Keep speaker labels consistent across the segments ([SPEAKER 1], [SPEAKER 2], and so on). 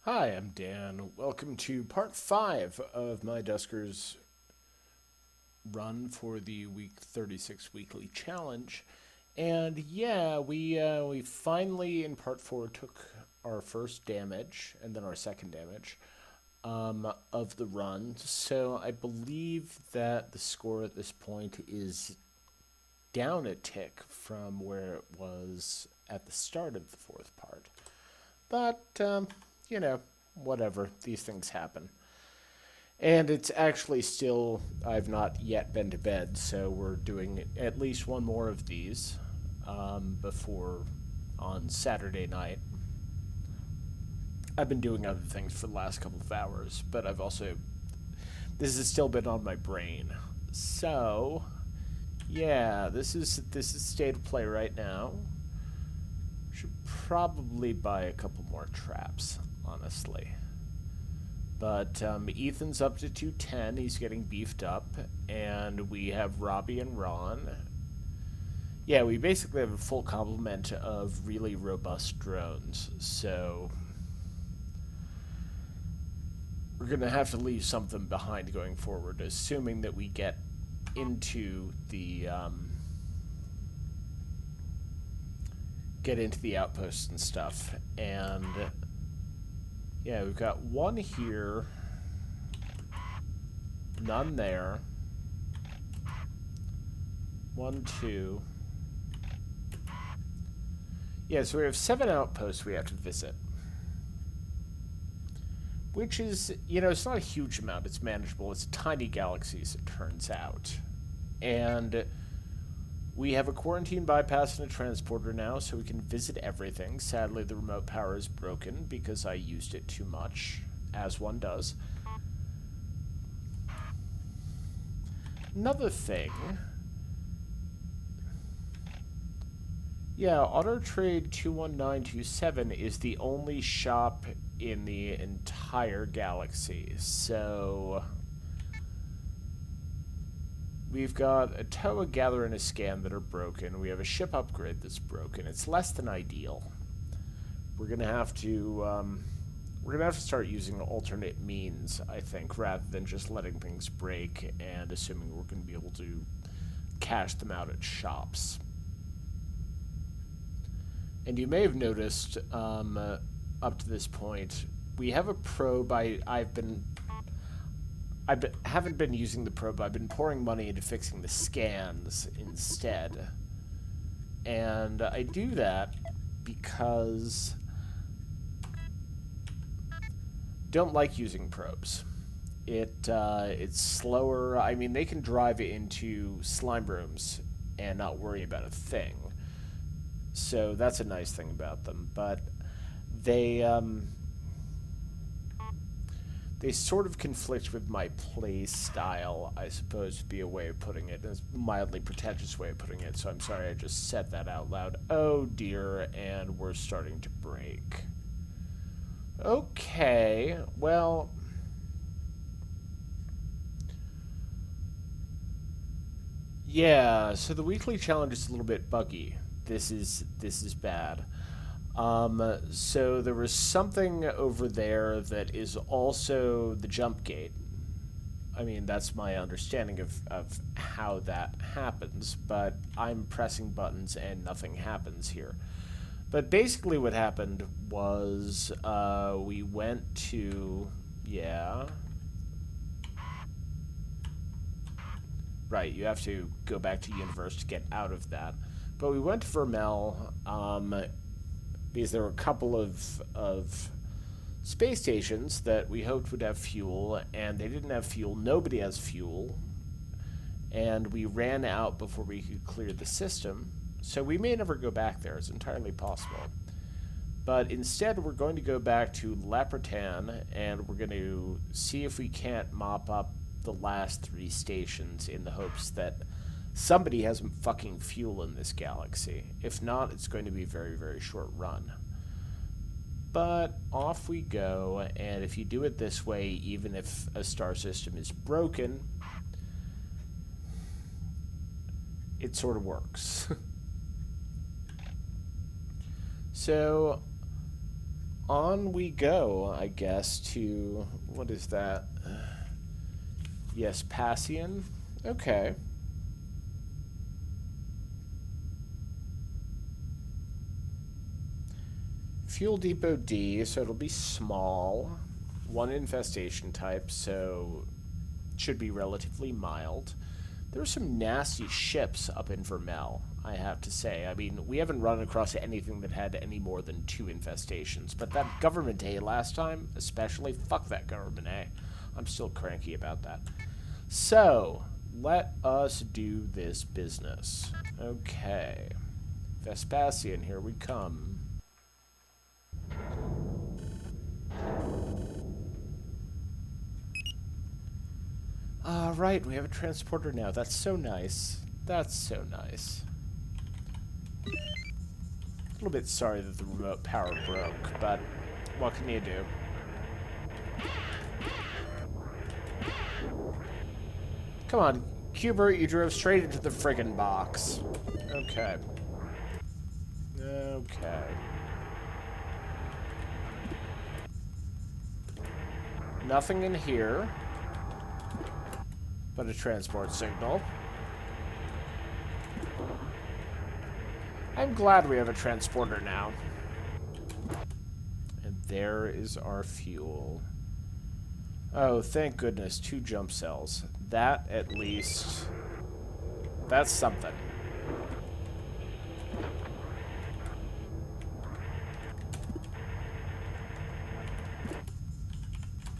[SPEAKER 1] Hi, I'm Dan. Welcome to part 5 of my Duskers run for the week 36 weekly challenge. And yeah, we finally in part 4 took our first damage and then our second damage of the run. So I believe that the score at this point is down a tick from where it was at the start of the fourth part. But you know, whatever. These things happen. And it's actually still, I've not yet been to bed, so we're doing at least one more of these before on Saturday night. I've been doing other things for the last couple of hours, but this has still been on my brain. So, yeah, this is state of play right now. Should probably buy a couple more traps, honestly. But Ethan's up to 210. He's getting beefed up. And we have Robbie and Ron. Yeah, we basically have a full complement of really robust drones. So we're going to have to leave something behind going forward, assuming that we into the get into the outposts and stuff. And yeah, we've got one here, none there. 1, 2. Yeah, so we have 7 outposts we have to visit. Which is, it's not a huge amount. It's manageable. It's a tiny galaxy, as it turns out. And we have a quarantine bypass and a transporter now, so we can visit everything. Sadly, the remote power is broken because I used it too much, as one does. Another thing. Yeah, Auto Trade 21927 is the only shop in the entire galaxy. So we've got a tow, a gather, and a scan that are broken. We have a ship upgrade that's broken. It's less than ideal. We're gonna have to start using alternate means, I think, rather than just letting things break and assuming we're gonna be able to cash them out at shops. And you may have noticed up to this point, we have a probe. Haven't been using the probe. I've been pouring money into fixing the scans instead, and I do that because don't like using probes. It's slower. I mean, they can drive into slime rooms and not worry about a thing. So that's a nice thing about them, but they sort of conflict with my play style, I suppose would be a way of putting it. It's a mildly pretentious way of putting it, so I'm sorry I just said that out loud. Oh dear, and we're starting to break. Okay, well, yeah, so the weekly challenge is a little bit buggy. This is bad. So there was something over there that is also the jump gate. I mean, that's my understanding of how that happens, but I'm pressing buttons and nothing happens here. But basically what happened was we went to, yeah. Right, you have to go back to universe to get out of that. But we went to Vermell because there were a couple of space stations that we hoped would have fuel, and they didn't have fuel. Nobody has fuel. And we ran out before we could clear the system. So we may never go back there. It's entirely possible. But instead, we're going to go back to Lapratan, and we're going to see if we can't mop up the last 3 stations in the hopes that somebody has some fucking fuel in this galaxy. If not, it's going to be a very, very short run. But off we go, and if you do it this way, even if a star system is broken, it sort of works. So on we go, I guess, to... What is that? Vespasian? Okay. Fuel Depot D, so it'll be small. One infestation type, so it should be relatively mild. There are some nasty ships up in Vermell, I have to say. I mean, we haven't run across anything that had any more than 2 infestations, but that Government A last time, especially, fuck that Government A. I'm still cranky about that. So, let us do this business. Okay. Vespasian, here we come. Right, we have a transporter now. That's so nice. That's so nice. A little bit sorry that the remote power broke, but what can you do? Come on, Cubert, you drove straight into the friggin' box. Okay. Okay. Nothing in here but a transport signal. I'm glad we have a transporter now. And there is our fuel. Oh, thank goodness, 2 jump cells. That, at least... That's something.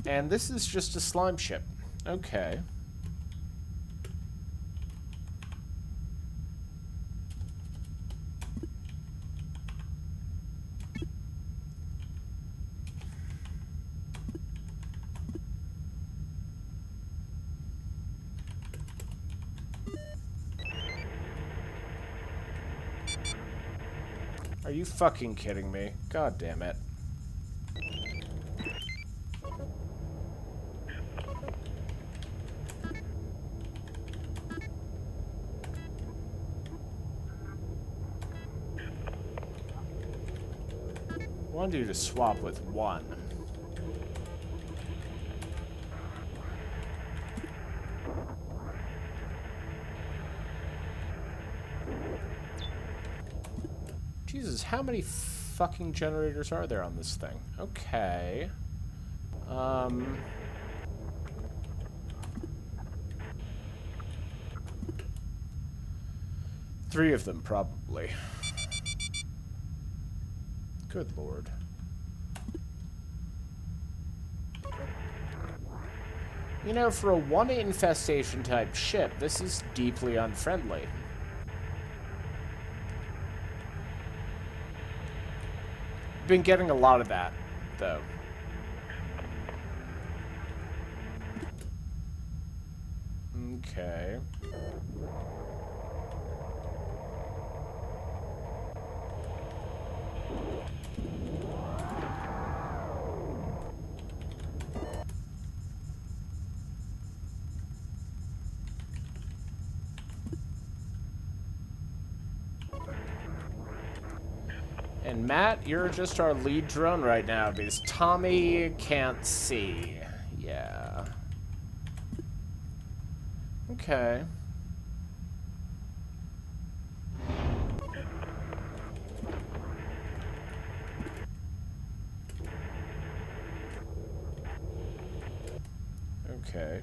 [SPEAKER 1] And this is just a slime ship. Okay. Are you fucking kidding me? God damn it. I wanted you to swap with 1. Jesus, how many fucking generators are there on this thing? Okay. 3 of them, probably. Good lord. You know, for a 1 infestation type ship, this is deeply unfriendly. Been getting a lot of that, though. Okay. And Matt, you're just our lead drone right now because Tommy can't see. Yeah. Okay. Okay.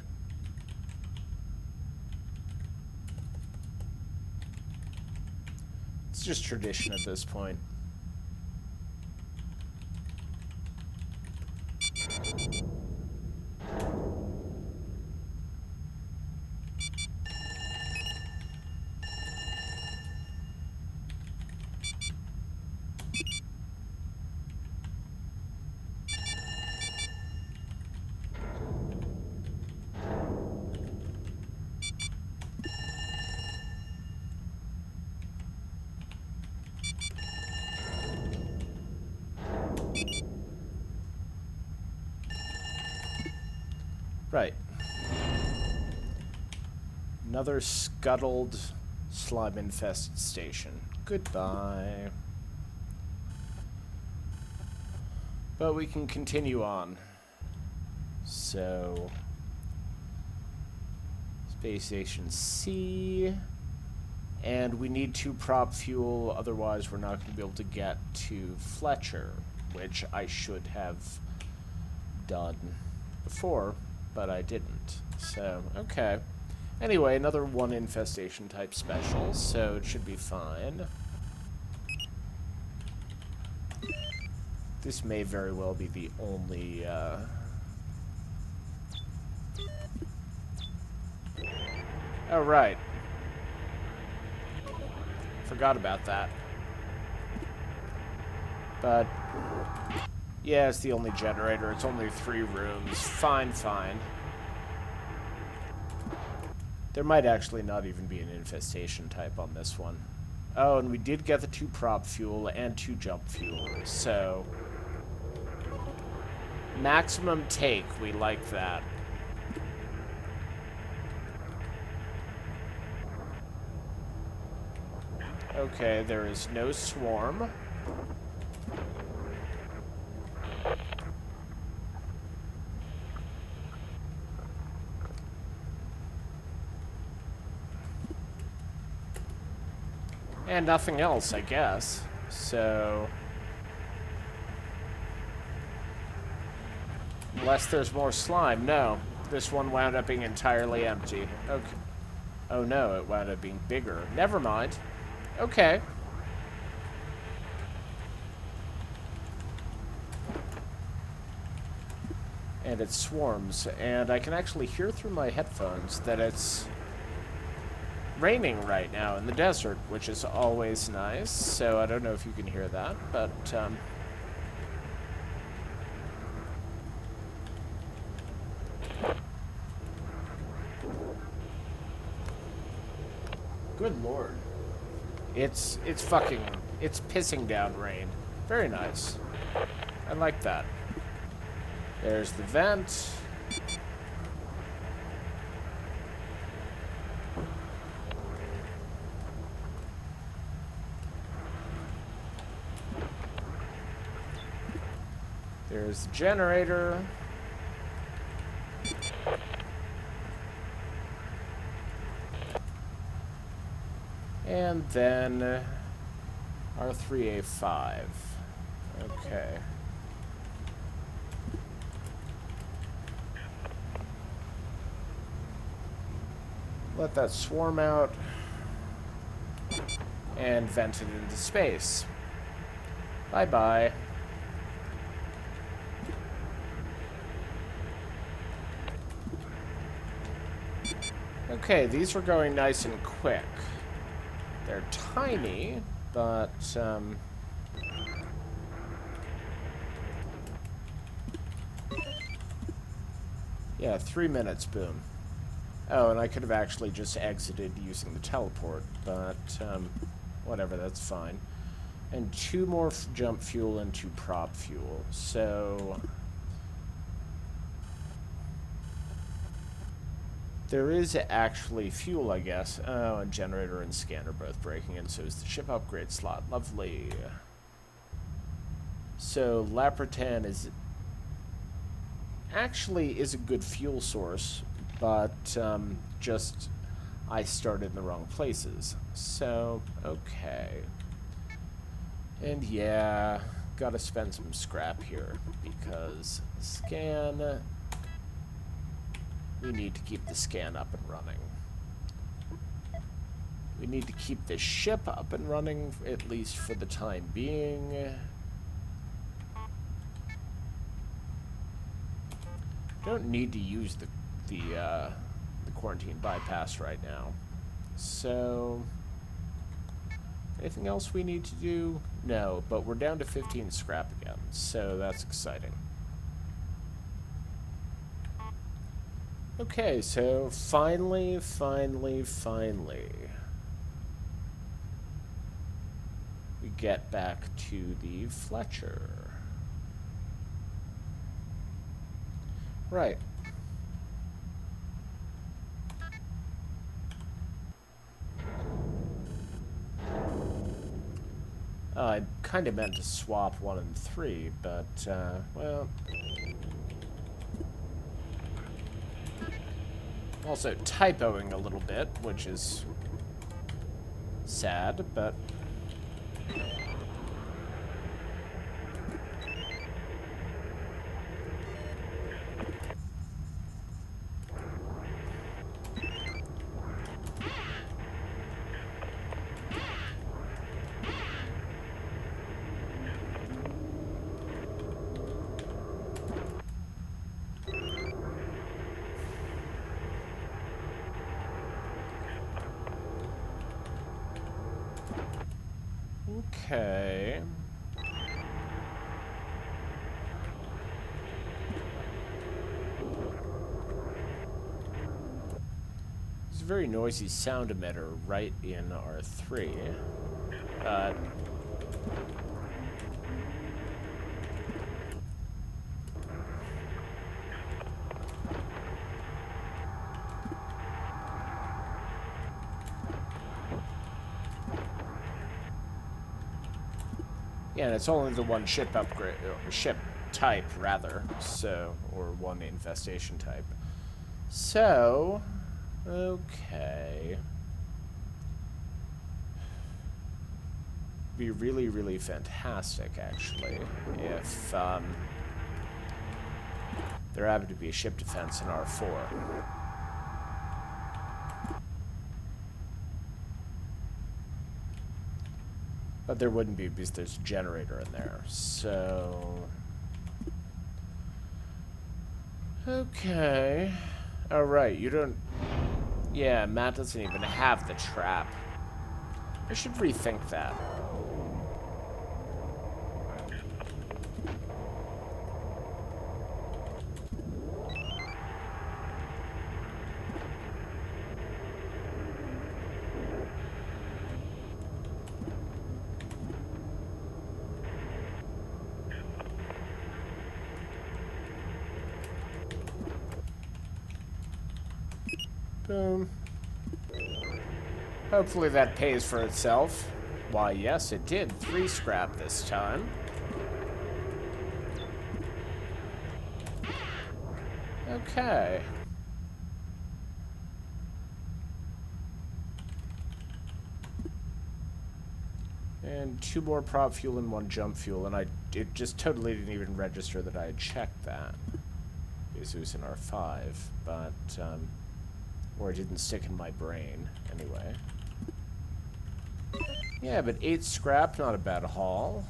[SPEAKER 1] It's just tradition at this point. Right. Another scuttled slime-infested station. Goodbye. But we can continue on. So, Space Station C. And we need 2 prop fuel, otherwise we're not going to be able to get to Fletcher, which I should have done before, but I didn't. So, okay. Anyway, another 1 infestation type special, so it should be fine. This may very well be the only, Oh, right. Forgot about that. But, yeah, it's the only generator. It's only 3 rooms. Fine, fine. There might actually not even be an infestation type on this one. Oh, and we did get the 2 prop fuel and 2 jump fuel, so... maximum take, we like that. Okay, there is no swarm. And nothing else, I guess. So... unless there's more slime. No. This one wound up being entirely empty. Okay. Oh no, it wound up being bigger. Never mind. Okay. And it swarms. And I can actually hear through my headphones that it's raining right now in the desert, which is always nice. So I don't know if you can hear that, but good lord. It's pissing down rain. Very nice. I like that. There's the vent. There's the generator. And then R3A5. Okay. Let that swarm out and vent it into space. Bye-bye. Okay, these were going nice and quick. They're tiny, but, yeah, 3 minutes, boom. Oh, and I could have actually just exited using the teleport, but, whatever, that's fine. And 2 more jump fuel and 2 prop fuel, so... there is actually fuel, I guess. Oh, and generator and scanner both breaking, and so is the ship upgrade slot. Lovely. So, Lapratan is... actually is a good fuel source, but, just... I started in the wrong places. So, okay. And yeah, gotta spend some scrap here, because scan... we need to keep the scan up and running. We need to keep the ship up and running, at least for the time being. Don't need to use the quarantine bypass right now. So, anything else we need to do? No, but we're down to 15 scrap again, so that's exciting. Okay, so finally, we get back to the Fletcher. Right. I kind of meant to swap 1 and 3, but, well... Also typoing a little bit, which is sad, but... Okay. There's a very noisy sound emitter right in R3. Yeah, and it's only the one ship upgrade, or ship type, rather, so, or one infestation type. So, okay. Be really, really fantastic, actually, if, there happened to be a ship defense in R4. But there wouldn't be because there's a generator in there, so... Okay. Oh, right, you don't... Yeah, Matt doesn't even have the trap. I should rethink that. Boom. Hopefully that pays for itself. Why, yes, it did. 3 scrap this time. Okay. And 2 more prop fuel and 1 jump fuel, and it just totally didn't even register that I had checked that. Because it was in R5, but, or it didn't stick in my brain, anyway. Yeah, but 8 scrap, not a bad haul.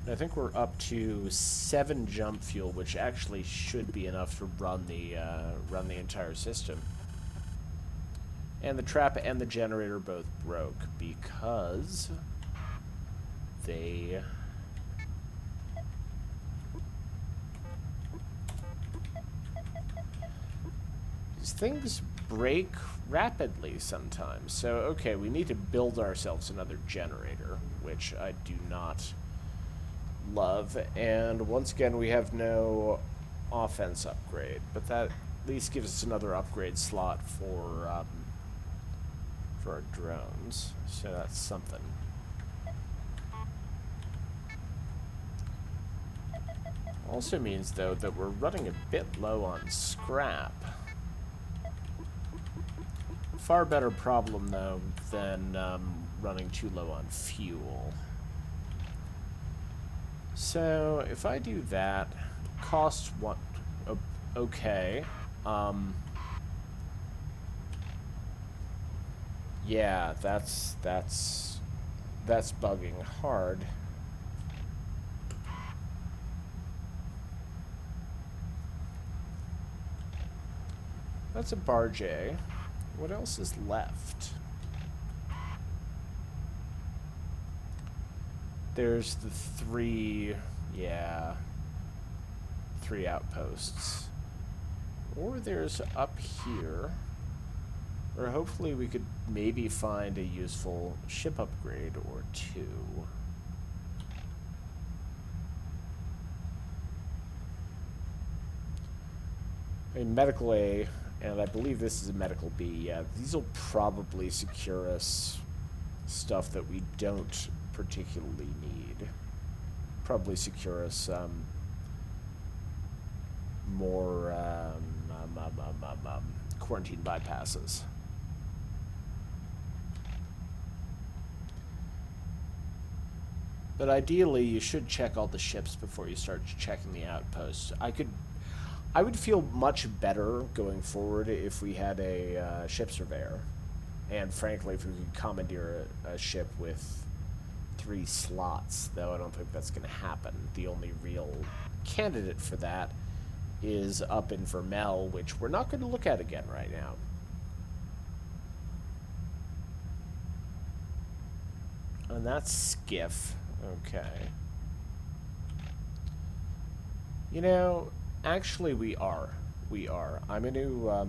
[SPEAKER 1] I think we're up to 7 jump fuel, which actually should be enough to run the entire system. And the trap and the generator both broke because they... These things break rapidly sometimes. So, okay, we need to build ourselves another generator, which I do not love. And once again, we have no offense upgrade, but that at least gives us another upgrade slot for our drones. So that's something. Also means, though, that we're running a bit low on scrap. Far better problem, though, than running too low on fuel. So, if I do that, cost what? Okay. Yeah, that's bugging hard. That's a barge A. What else is left? There's the 3 outposts. Or there's up here. Or hopefully we could maybe find a useful ship upgrade or 2. A medical A, and I believe this is a medical B. Yeah, these will probably secure us stuff that we don't particularly need. Probably secure us more quarantine bypasses. But ideally, you should check all the ships before you start checking the outposts. I would feel much better going forward if we had a ship surveyor. And frankly, if we could commandeer a ship with 3 slots, though I don't think that's going to happen. The only real candidate for that is up in Vermell, which we're not going to look at again right now. And that's skiff. Okay. You know, actually we are. I'm going to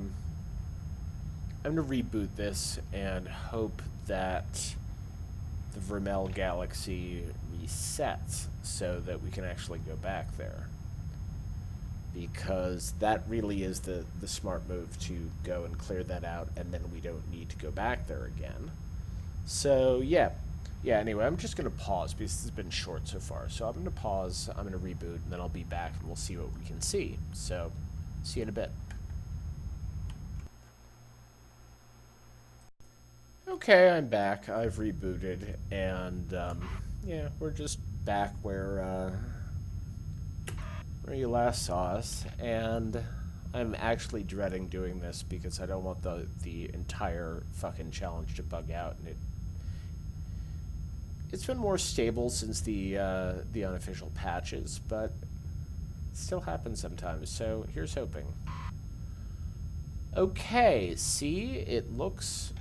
[SPEAKER 1] reboot this and hope that the Vermell galaxy resets so that we can actually go back there. Because that really is the smart move, to go and clear that out, and then we don't need to go back there again. So, yeah. Yeah, anyway, I'm just going to pause because this has been short so far. So I'm going to pause, I'm going to reboot, and then I'll be back and we'll see what we can see. So, see you in a bit. Okay, I'm back. I've rebooted, and yeah, we're just back where you last saw us, and I'm actually dreading doing this because I don't want the entire fucking challenge to bug out, and it's been more stable since the unofficial patches, but it still happens sometimes, so here's hoping. Okay, see, it looks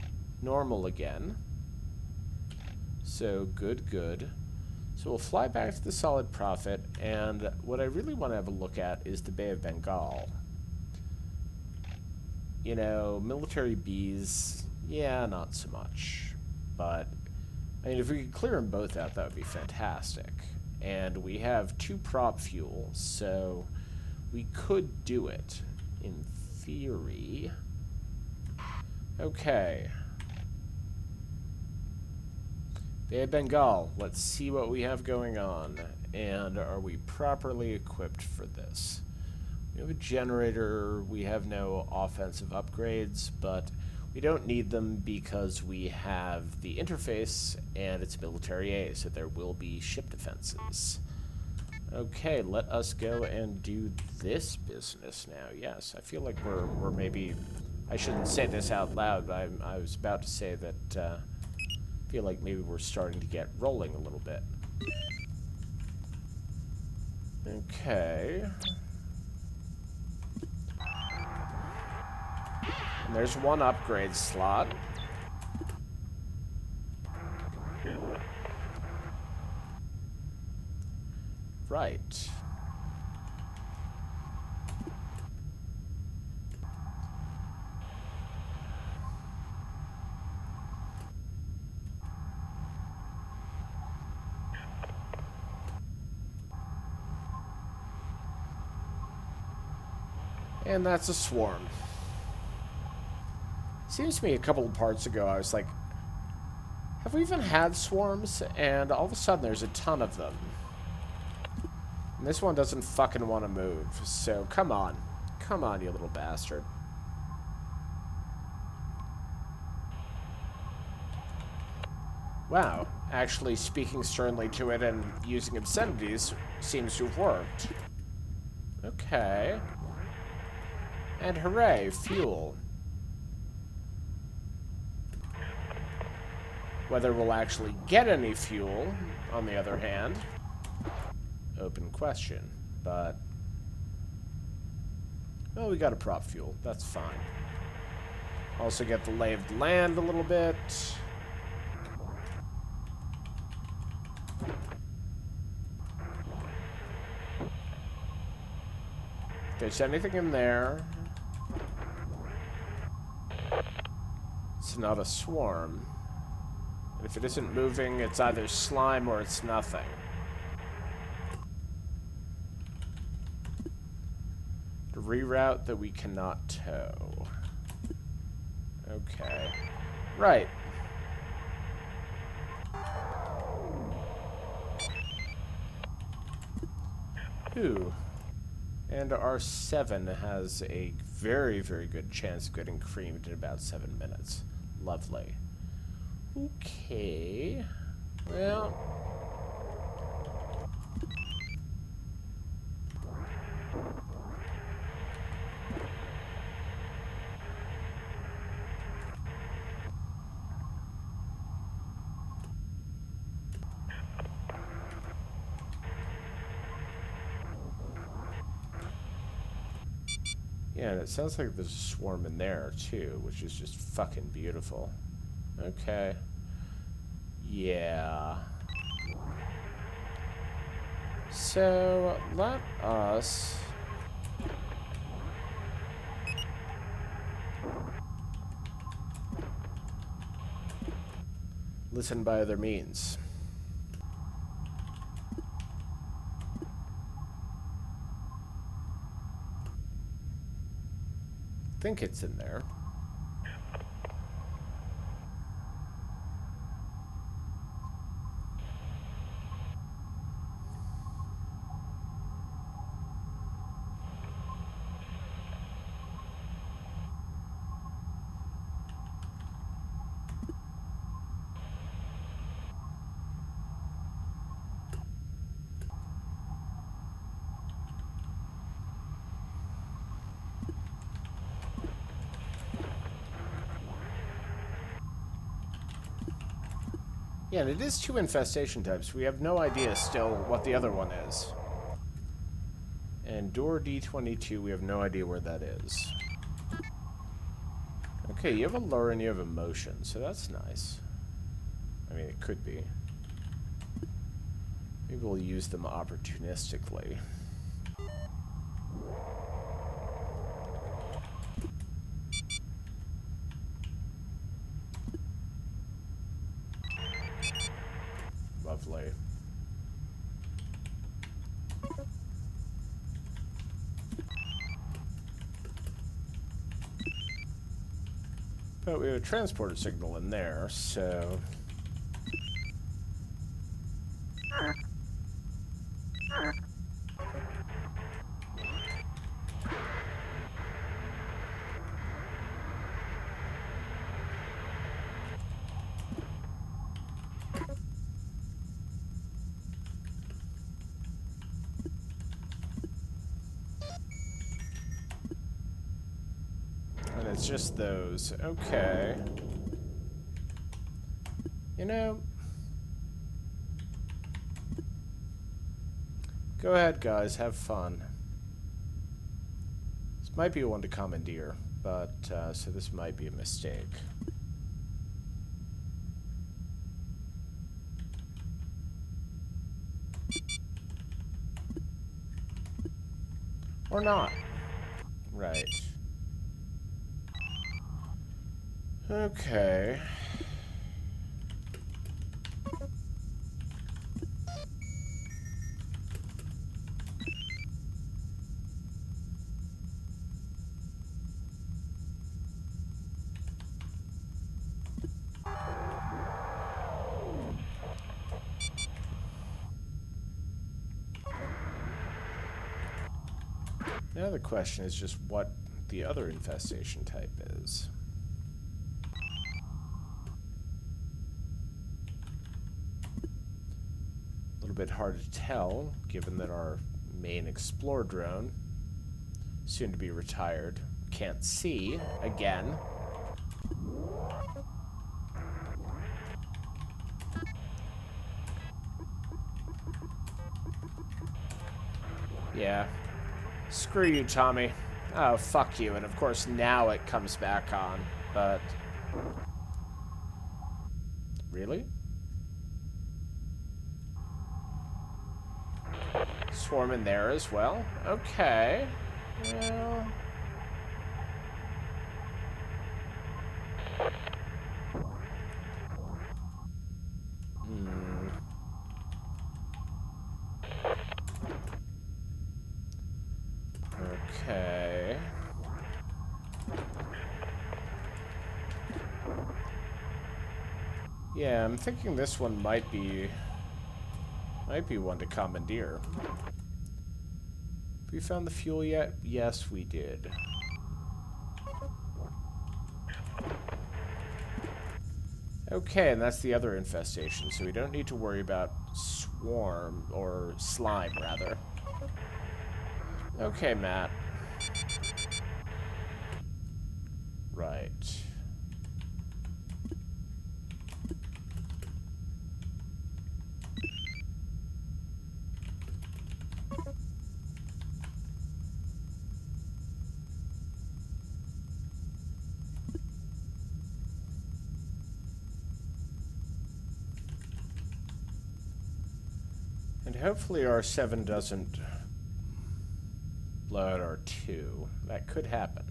[SPEAKER 1] normal again. So, good. So we'll fly back to the Solid Prophet, and what I really want to have a look at is the Bay of Bengal. You know, Military Bs, yeah, not so much, but I mean, if we could clear them both out, that would be fantastic. And we have 2 prop fuel, so we could do it, in theory. Okay. Bay of Bengal, let's see what we have going on. And are we properly equipped for this? We have a generator, we have no offensive upgrades, but we don't need them because we have the interface, and it's Military A, so there will be ship defenses. Okay, let us go and do this business now. Yes, I feel like we're maybe... I shouldn't say this out loud, but I was about to say that I feel like maybe we're starting to get rolling a little bit. Okay. And there's 1 upgrade slot. Right. And that's a swarm. Seems to me a couple of parts ago I was like, have we even had swarms? And all of a sudden there's a ton of them. And this one doesn't fucking want to move, so come on. Come on, you little bastard. Wow, actually speaking sternly to it and using obscenities seems to have worked. Okay. And hooray, fuel. Whether we'll actually get any fuel, on the other hand, open question. But, well, we got a prop fuel. That's fine. Also get the lay of the land a little bit. If there's anything in there, it's not a swarm. And if it isn't moving, it's either slime or it's nothing. The reroute that we cannot tow. Okay. Right. Ooh. And our 7 has a very, very good chance of getting creamed in about 7 minutes. Lovely. Okay. Well. Yeah, and it sounds like there's a swarm in there, too, which is just fucking beautiful. Okay. Yeah. So, let us... listen by other means. I think it's in there. Yeah, and it is 2 infestation types. We have no idea still what the other one is. And door D22, we have no idea where that is. Okay, you have a lure and you have emotion, so that's nice. I mean, it could be. Maybe we'll use them opportunistically. Lovely. But we have a transporter signal in there, so... And it's just those. Okay. You know... Go ahead, guys. Have fun. This might be one to commandeer, but, so this might be a mistake. Or not. Right. Okay. Now the question is just what the other infestation type is. A little bit hard to tell, given that our main Explorer drone, soon to be retired, can't see again. Yeah. Screw you, Tommy. Oh, fuck you. And of course, now it comes back on. But... Really? Swarm in there as well? Okay. Well... Okay. Yeah, I'm thinking this one might be one to commandeer. Have we found the fuel yet? Yes, we did. Okay, and that's the other infestation, so we don't need to worry about swarm, or slime, rather. Okay, Matt. Right. And hopefully our 7 doesn't blow out our 2. That could happen.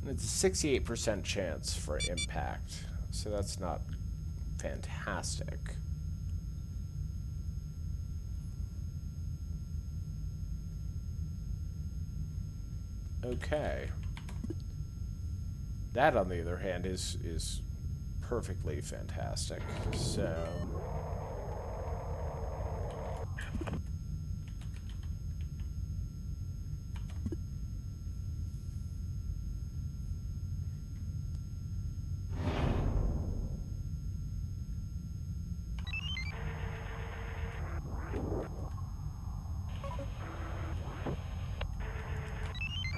[SPEAKER 1] It's a 68% chance for impact, so that's not fantastic. Okay. That, on the other hand, is perfectly fantastic. So...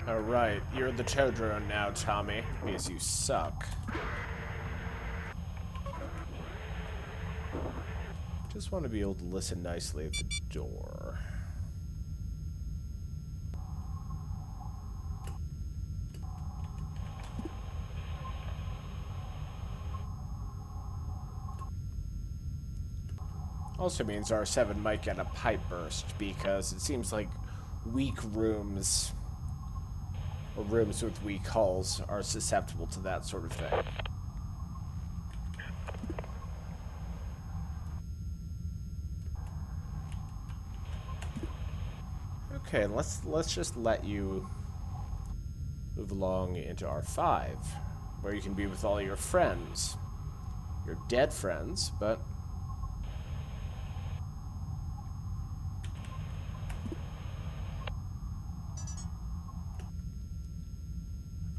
[SPEAKER 1] Alright, you're the tow drone now, Tommy, because you suck. Just want to be able to listen nicely at the door. Also means R7 might get a pipe burst, because it seems like weak rooms, or rooms with weak hulls, are susceptible to that sort of thing. Okay, let's just let you move along into R5, where you can be with all your friends. Your dead friends, but...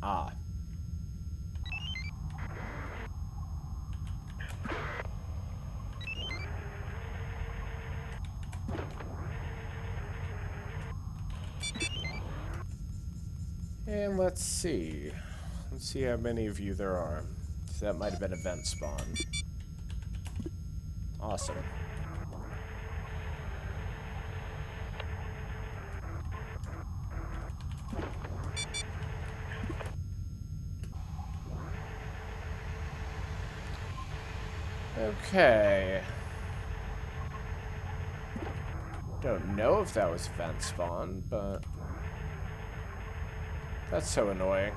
[SPEAKER 1] Ah. And let's see. Let's see how many of you there are. So that might have been event spawn. Awesome. Okay. Don't know if that was event spawn, but... That's so annoying.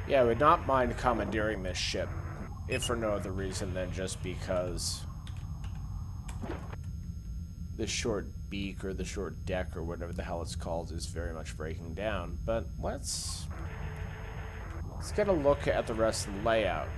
[SPEAKER 1] Yeah, I would not mind commandeering this ship, if for no other reason than just because the short beak or the short deck or whatever the hell it's called is very much breaking down. But let's get a look at the rest of the layout.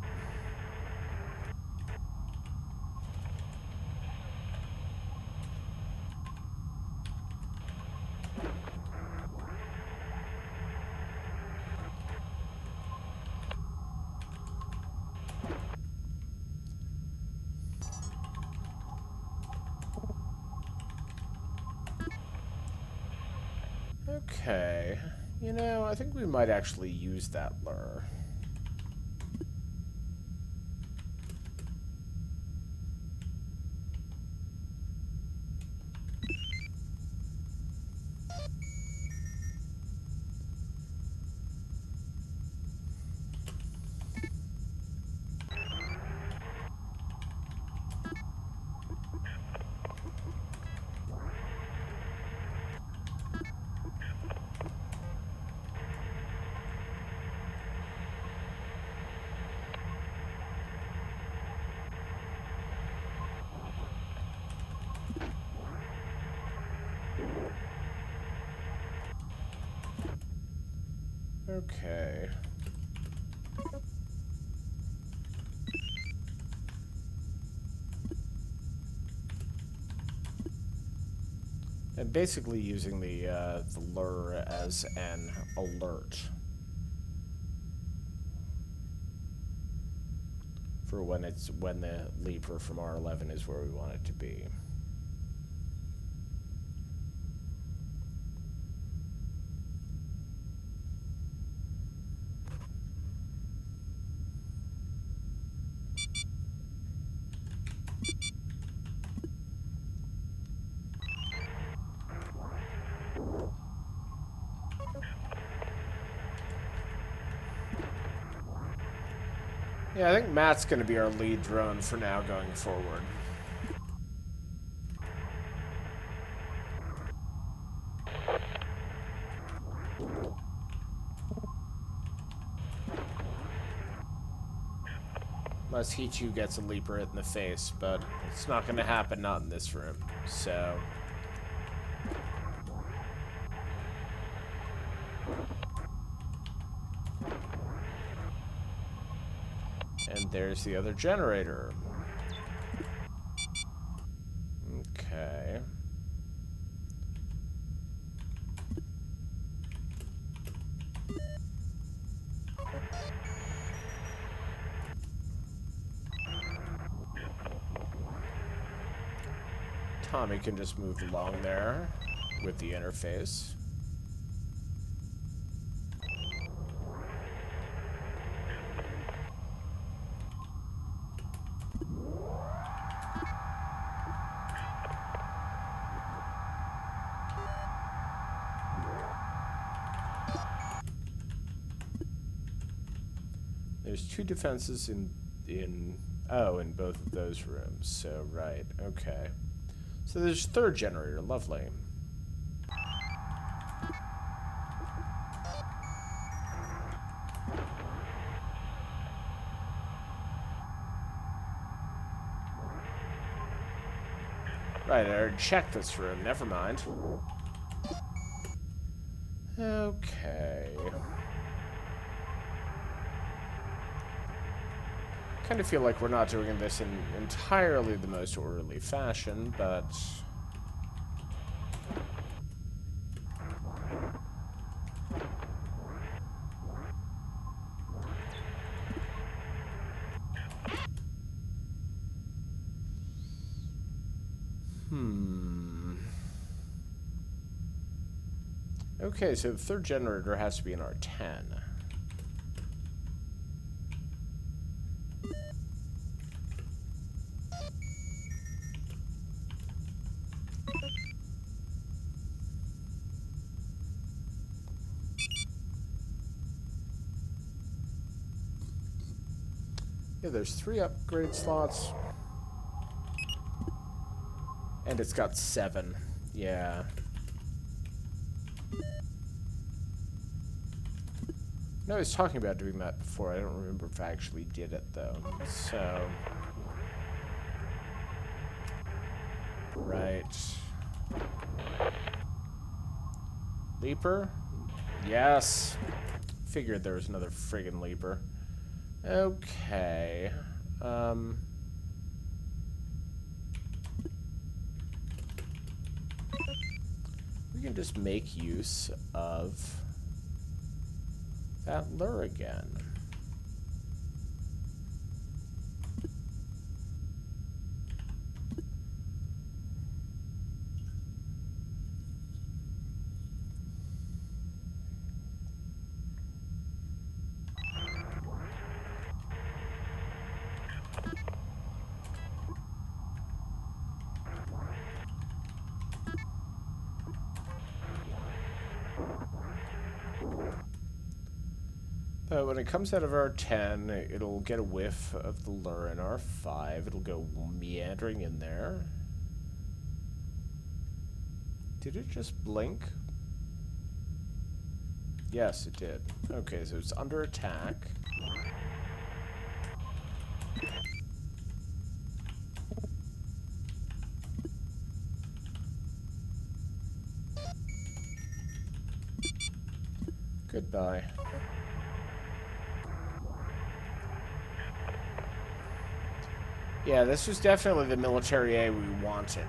[SPEAKER 1] Okay, you know, I think we might actually use that lure. Okay. And basically using the lure as an alert for when the leaper from R11 is where we want it to be. Yeah, I think Matt's going to be our lead drone for now going forward. Unless Hichu gets a leaper hit in the face, but it's not going to happen, not in this room. So... and there's the other generator. Okay. Tommy can just move along there with the interface. There's 2 defenses in both of those rooms. So right, okay. So there's a 3rd generator, lovely. Right, I already checked this room, never mind. Okay. Kind of feel like we're not doing this in entirely the most orderly fashion, but... Okay, so the 3rd generator has to be in R10. Yeah, there's 3 upgrade slots. And it's got 7. Yeah. No, I was talking about doing that before. I don't remember if I actually did it, though. So... right. Leaper? Yes. Figured there was another friggin' leaper. Okay. We can just make use of that lure again. But when it comes out of R10, it'll get a whiff of the lure in R5. It'll go meandering in there. Did it just blink? Yes, it did. Okay, so it's under attack. Goodbye. Yeah, this was definitely the Military A we wanted.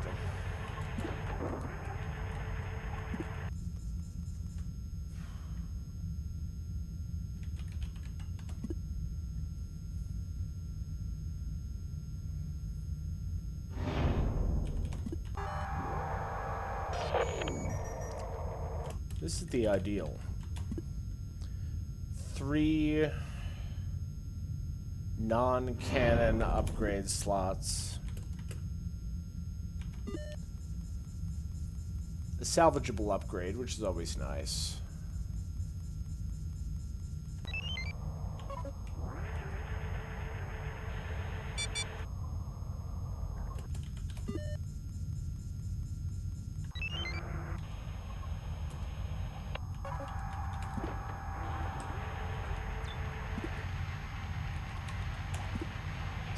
[SPEAKER 1] This is the ideal. 3 non-cannon upgrade slots. A salvageable upgrade, which is always nice.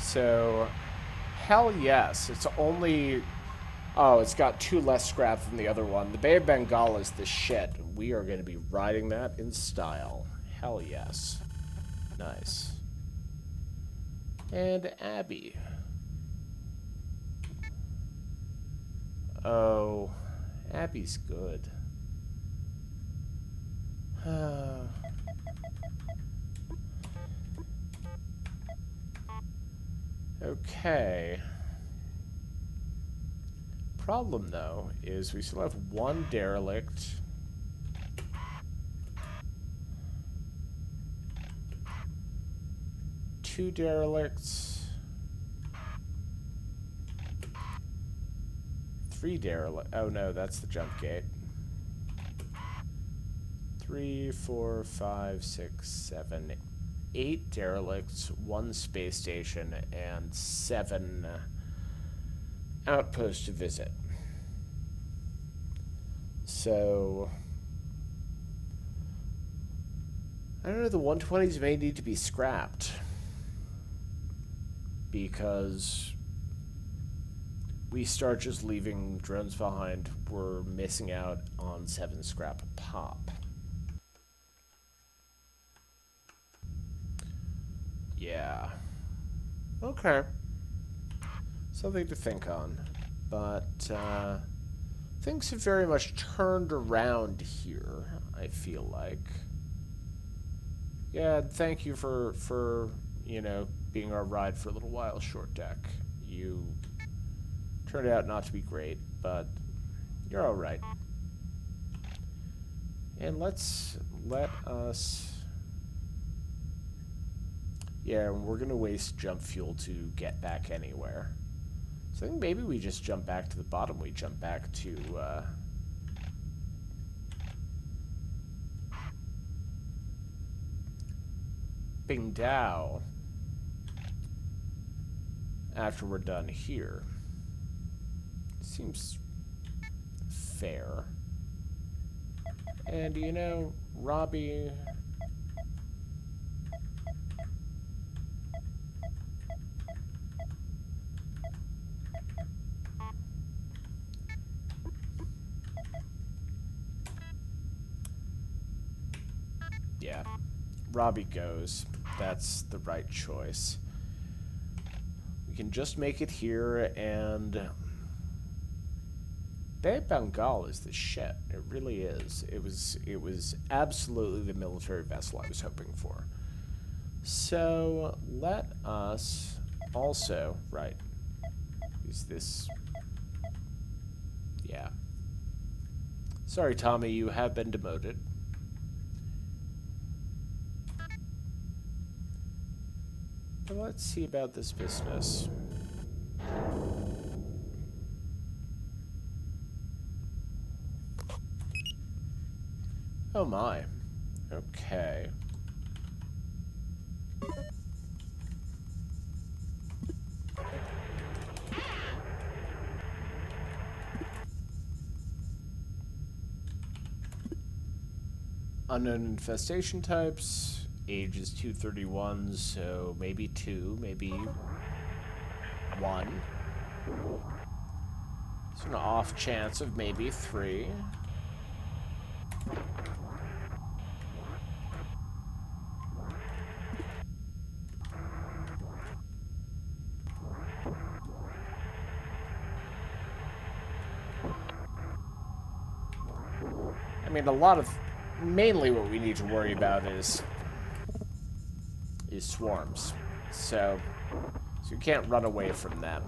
[SPEAKER 1] So, hell yes. It's only... Oh, it's got 2 less scrap than the other one. The Bay of Bengal is the shit. We are going to be riding that in style. Hell yes. Nice. And Abby. Oh, Abby's good. Okay. Problem, though, is we still have 1 derelict. Two derelicts. 3 derelict. Oh no, that's the jump gate. 3, 4, 5, 6, 7, 8 derelicts, 1 space station, and 7 outposts to visit. So, I don't know, the 120s may need to be scrapped because we start just leaving drones behind. We're missing out on 7 scrap a pop. Yeah. Okay. Something to think on. But, things have very much turned around here, I feel like. Yeah, thank you for, you know, being our ride for a little while, Short Deck. You turned out not to be great, but you're alright. And let us... Yeah, we're going to waste jump fuel to get back anywhere. So I think maybe we just jump back to the bottom. We jump back to... Bingdao. After we're done here. Seems fair. And, you know, Robbie... Yeah, Robbie goes. That's the right choice. We can just make it here, and Bay of Bengal is the shit. It really is. It was absolutely the military vessel I was hoping for. So let us also, right? Is this? Yeah. Sorry, Tommy, you have been demoted. Let's see about this business. Oh my. Okay. Unknown infestation types. Age is 231, so maybe 2, maybe 1. It's an off chance of maybe 3. mean, mainly what we need to worry about is swarms. So you can't run away from them.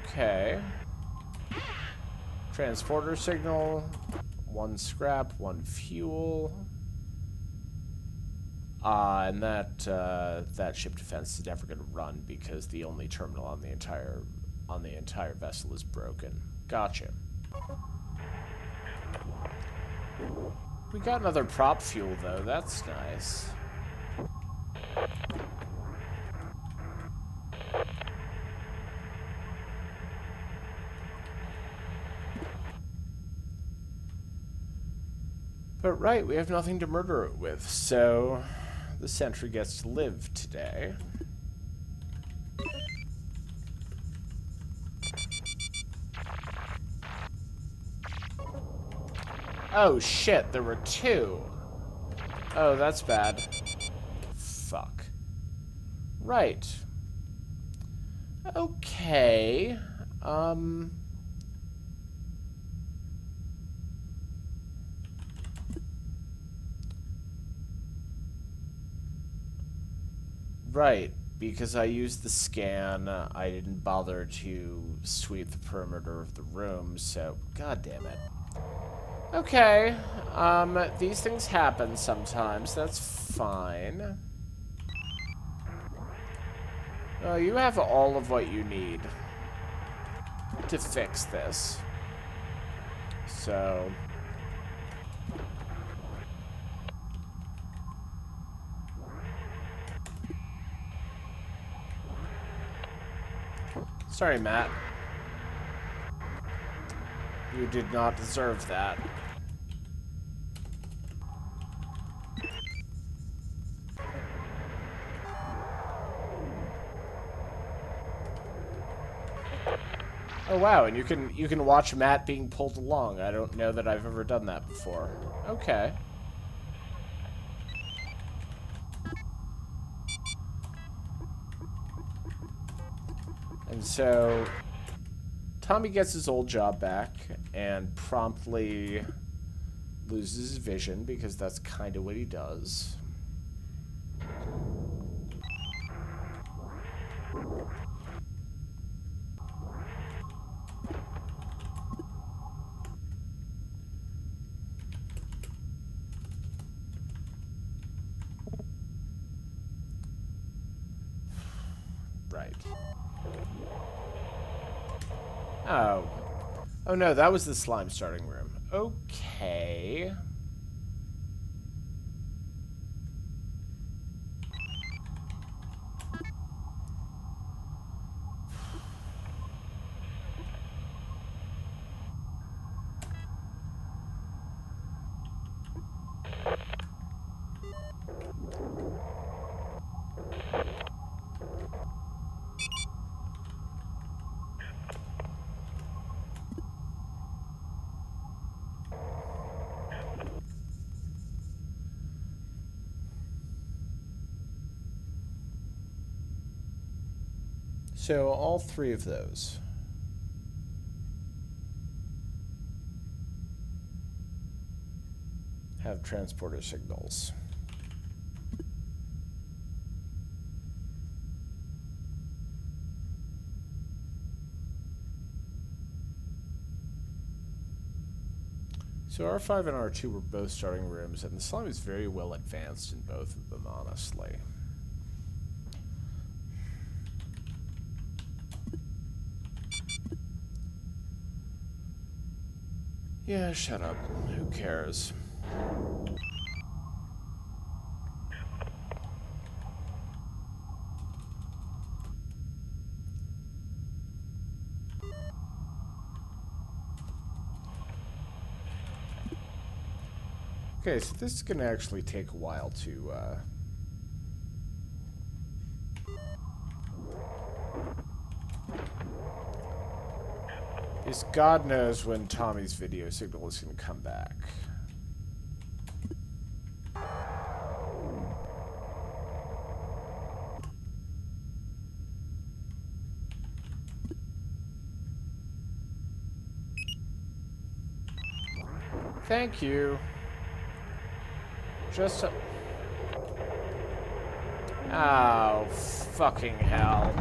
[SPEAKER 1] Okay. Transporter signal. 1 scrap, 1 fuel. And that ship defense is never going to run because the only terminal on the entire vessel is broken. Gotcha. We got another prop fuel though. That's nice. But right, we have nothing to murder it with, so the sentry gets to live today. Oh shit, there were 2. Oh, that's bad. Fuck. Right. Okay. Right, because I used the scan, I didn't bother to sweep the perimeter of the room, so god damn it. Okay, these things happen sometimes, that's fine. You have all of what you need to fix this. So... Sorry, Matt. You did not deserve that. Oh wow, and you can watch Matt being pulled along. I don't know that I've ever done that before. Okay. And so Tommy gets his old job back and promptly loses his vision because that's kind of what he does. Right. Oh. Oh no, that was the slime starting room. Okay. So all 3 of those. Have transporter signals. So R5 and R2 were both starting rooms, and the slime is very well advanced in both of them, honestly. Yeah, shut up. Who cares? Okay, so this is going to actually take a while to, Because God knows when Tommy's video signal is going to come back. Thank you. Just a... Oh, fucking hell.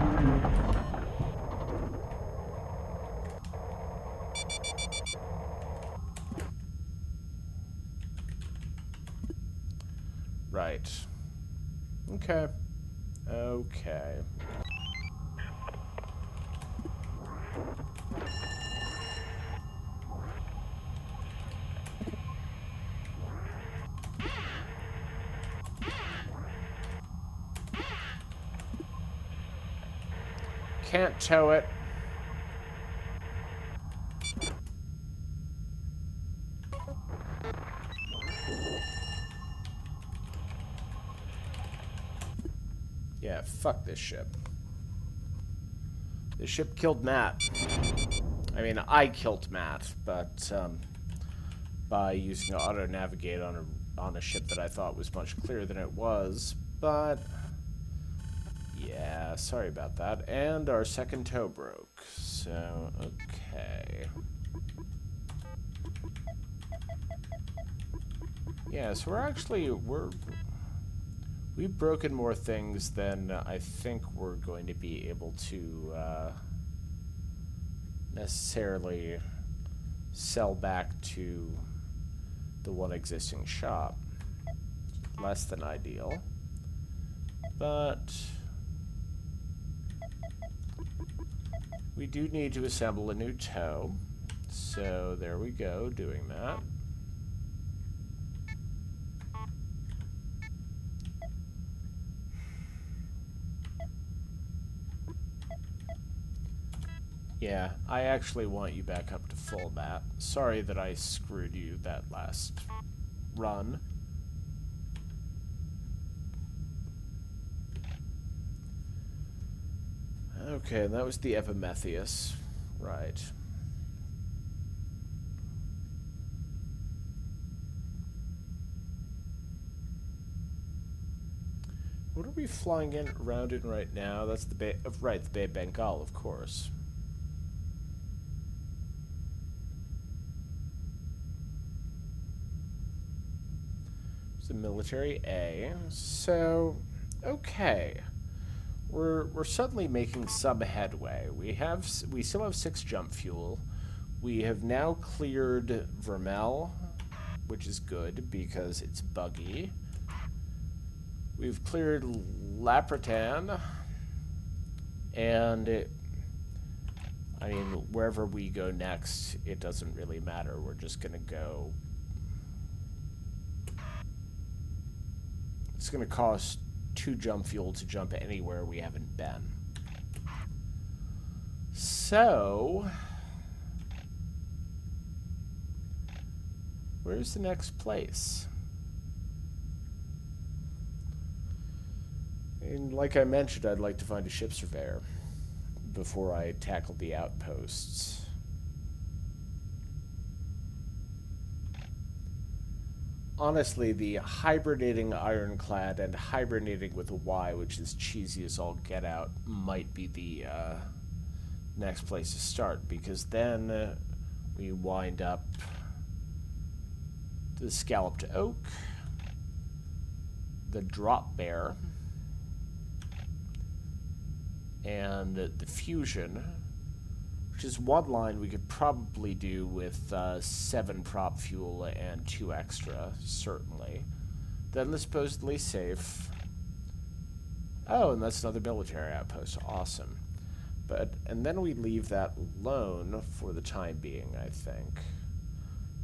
[SPEAKER 1] Right. Okay. Okay. Can't tow it. Yeah, fuck this ship. This ship killed Matt. I mean, I killed Matt, but by using auto-navigate on a ship that I thought was much clearer than it was, but yeah, sorry about that. And our second tow broke, so okay. Yeah, so we've broken more things than I think we're going to be able to necessarily sell back to the one existing shop. Less than ideal. But we do need to assemble a new tow. So there we go, doing that. Yeah, I actually want you back up to full, Matt. Sorry that I screwed you that last run. Okay, and that was the Epimetheus. Right. What are we flying around in right now? That's the Bay of the Bay of Bengal, of course. It's the Military A. So, okay. We're suddenly making some headway. We still have 6 jump fuel. We have now cleared Vermell, which is good because it's buggy. We've cleared Lapratan, and I mean, wherever we go next, it doesn't really matter. We're just gonna go. It's gonna cost 2 jump fuel to jump anywhere we haven't been. So, where's the next place? And like I mentioned, I'd like to find a ship surveyor before I tackle the outposts. Honestly, the hibernating ironclad and hibernating with a Y, which is cheesy as all get out, might be the next place to start, because then we wind up the scalloped oak, the drop bear, and the fusion, which is one line we could probably do with 7 prop fuel and 2 extra, certainly. Then the supposedly safe. Oh, and that's another military outpost. Awesome. And then we leave that alone for the time being, I think.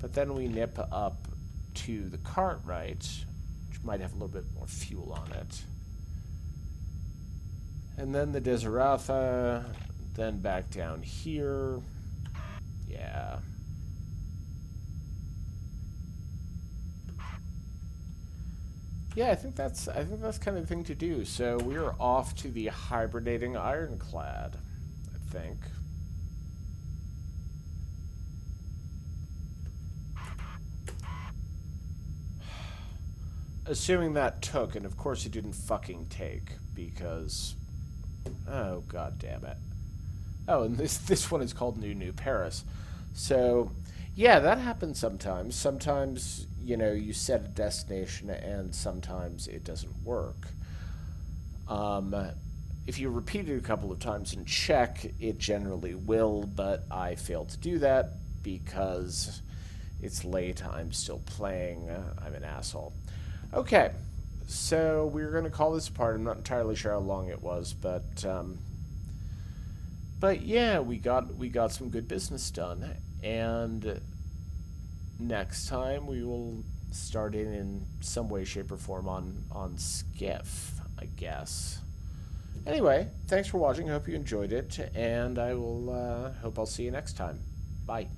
[SPEAKER 1] But then we nip up to the Cartwright, which might have a little bit more fuel on it. And then the Deseratha, then back down here. Yeah. Yeah, I think that's kind of the thing to do. So we're off to the hibernating ironclad, I think. Assuming that took, and of course it didn't fucking take, because oh god damn it. Oh, and this one is called New Paris. So Yeah, that happens sometimes. Sometimes, you set a destination and sometimes it doesn't work. Um, if you repeat it a couple of times and check, it generally will, but I failed to do that because it's late. I'm still playing. I'm an asshole. Okay, so we're going to call this part. I'm not entirely sure how long it was, but yeah, we got some good business done, and next time we will start in some way, shape, or form on Skiff, I guess. Anyway, thanks for watching. I hope you enjoyed it, and I will hope I'll see you next time. Bye.